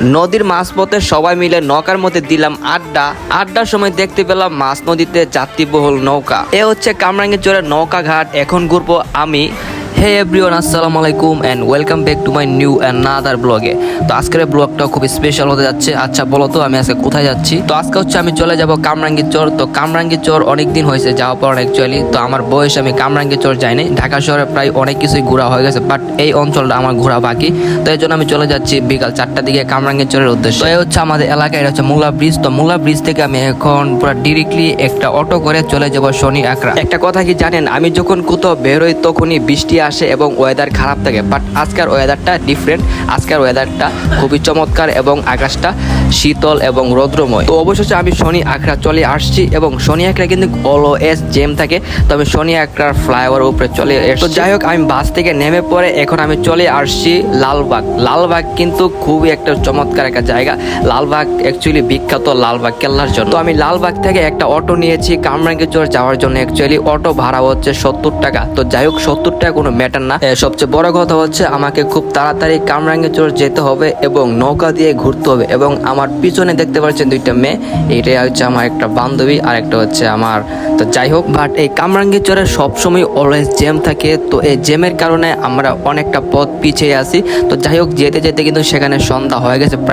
নদীর মাঝপথে সবাই মিলে নৌকার মধ্যে দিলাম আড্ডার সময় দেখতে পেলাম মাছ নদীতে যাত্রীবহুল নৌকা। এ হচ্ছে কামরাঙ্গীরচরের নৌকা ঘাট। এখন ঘুরবো আমি। হে এভরিওয়ান, আসসালামু আলাইকুম and welcome back to my new another ব্লগে। তো আজকের ব্লগটা খুব স্পেশাল হতে যাচ্ছে। আচ্ছা বলো তো আমি আজকে কোথায় যাচ্ছি? তো আজকে হচ্ছে আমি চলে যাব কামরাঙ্গীরচর। তো কামরাঙ্গীরচর অনেক দিন হয়েছে যাওয়া পর অ্যাকচুয়ালি। তো আমার বয়স আমি কামরাঙ্গীরচর যাইনি। ঢাকা শহরে প্রায় অনেক কিছুই ঘোরা হয়ে গেছে, বাট এই অঞ্চলটা আমার ঘোরা বাকি। তো এই জন্য আমি চলে যাচ্ছি বিকাল 4টার দিকে কামরাঙ্গীরচরের উদ্দেশ্যে। তো এই হচ্ছে আমাদের এলাকায়, এটা হচ্ছে মুলা ব্রিজ। তো মুলা ব্রিজ থেকে আমি এখন পুরো ডিরেক্টলি একটা অটো করে চলে যাব শনি আকরা। একটা কথা কি জানেন, আমি যখন কোথাও বেরোই তখনই বৃষ্টি আসে এবং ওয়েদার খারাপ থাকে, বাট আজকের ওয়েদারটা ডিফারেন্ট। আজকের ওয়েদারটা খুবই চমৎকার এবং আকাশটা শীতল এবং রৌদ্রময়। তো অবশেষে আমি শনি আকরা চলে আসছি এবং শনি আকরা কিন্তু অলওয়েজ জ্যাম থাকে। তো আমি শনি আকরার ফ্লাইওভার উপরে চলে এসেছি। তো যাই হোক, আমি বাস থেকে নেমে পড়ে এখন আমি চলে আসছি লালবাগ। লালবাগ কিন্তু খুবই একটা চমৎকার একটা জায়গা। লালবাগ অ্যাকচুয়ালি বিখ্যাত লালবাগ কেল্লার জন্য। তো আমি লালবাগ থেকে একটা অটো নিয়েছি কামরাঙ্গীরচর যাওয়ার জন্য। অ্যাকচুয়ালি অটো ভাড়া হচ্ছে 70 টাকা। তো যাই হোক, 70 টাকা কোনো ম্যাটার না। সবচেয়ে বড় কথা হচ্ছে আমাকে খুব তাড়াতাড়ি কামরাঙ্গীরচর যেতে হবে এবং নৌকা দিয়ে ঘুরতে হবে। এবং আমার পিছনে দেখতে পাচ্ছেন দুইটা মেয়ে, এইটাই হচ্ছে আমার একটা বান্ধবী আর একটা হচ্ছে আমার। তো যাই হোক, বাট এই কামরাঙ্গীরচরে সবসময় অলওয়েজ জ্যাম থাকে। তো এই জ্যামের কারণে আমরা অনেকটা পথ পিছিয়ে আসি। তো যাই হোক, যেতে যেতে কিন্তু সেখানে সন্ধ্যা হয়ে গেছে প্রায়।